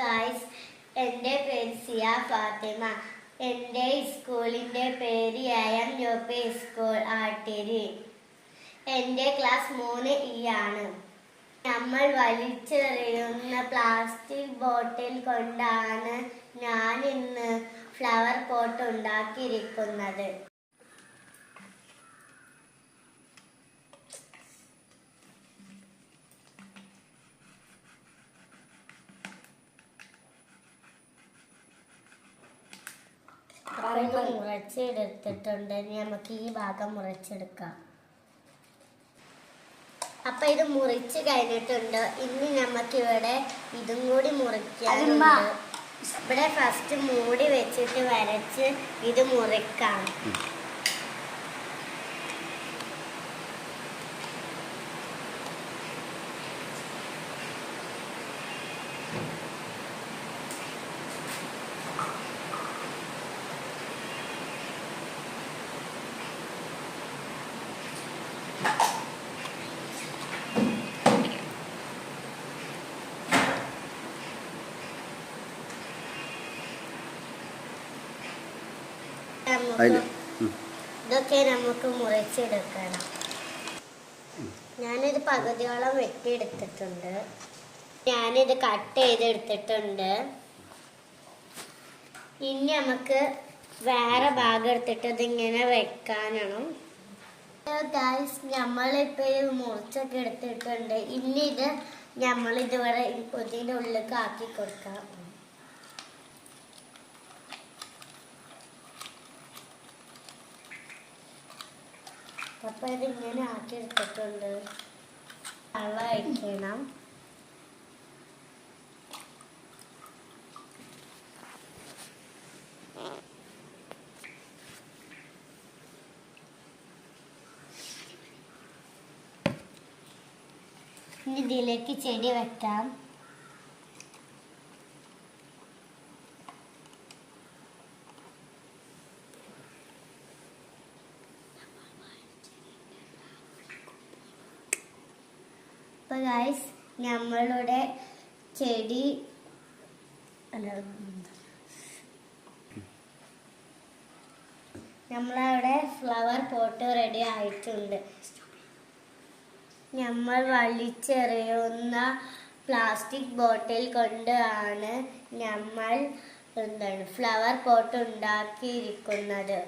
Guys, എൻ്റെ പേര് സിയ ഫാത്തിമ. എൻ്റെ സ്കൂളിൻ്റെ പേര് AM UP സ്കൂൾ ആട്ടിരി. എൻ്റെ ക്ലാസ് 3E ആണ്. നമ്മൾ വലിച്ചെറിയുന്ന പ്ലാസ്റ്റിക് ബോട്ടിൽ കൊണ്ടാണ് ഞാൻ ഇന്ന് ഫ്ലവർ പോട്ട് ഉണ്ടാക്കിയിരിക്കുന്നത്. ഇത് മുറിച്ചെടുത്തിട്ടുണ്ട്. നമുക്ക് ഈ ഭാഗം മുറിച്ചെടുക്കാം. അപ്പൊ ഇത് മുറിച്ച് കഴിഞ്ഞിട്ടുണ്ട്. ഇനി നമുക്ക് ഇവിടെ ഇതും കൂടി മുറിക്കാനുണ്ട്. ഇവിടെ ഫസ്റ്റ് മൂടി വെച്ചിട്ട് വരച്ച് ഇത് മുറിക്കാം. ഇതൊക്കെ നമുക്ക് മുറിച്ചെടുക്കണം. ഞാനിത് പകുതിയോളം വെട്ടിയെടുത്തിട്ടുണ്ട്. ഞാനിത് കട്ട് ചെയ്തെടുത്തിട്ടുണ്ട്. ഇനി നമുക്ക് വേറെ ഭാഗം എടുത്തിട്ട് ഇതിങ്ങനെ വെക്കാനാണ്. ഗായ്സ്, നമ്മളിപ്പോൾ ഇത് മുറിച്ചൊക്കെ എടുത്തിട്ടുണ്ട്. ഇനി ഇത് നമ്മളിതുവരെ ഇതിൻ്റെ ഉള്ളിലേക്ക് ആക്കി കൊടുക്കാം. അപ്പൊ ഇതിങ്ങനെ ആക്കി എടുത്തിട്ടുണ്ട്. വെള്ളം ഒഴിക്കണം. ഇനി ഇതിലേക്ക് ചെടി വെക്കാം. അപ്പോൾ ഗൈസ്, നമ്മളുടെ ചെടി നമ്മളവിടെ ഫ്ലവർ പോട്ട് റെഡി ആയിട്ടുണ്ട്. നമ്മൾ വലിച്ചെറിയുന്ന പ്ലാസ്റ്റിക് ബോട്ടിൽ കൊണ്ടാണ് നമ്മൾ ഫ്ലവർ പോട്ട് ഉണ്ടാക്കിയിരിക്കുന്നത്.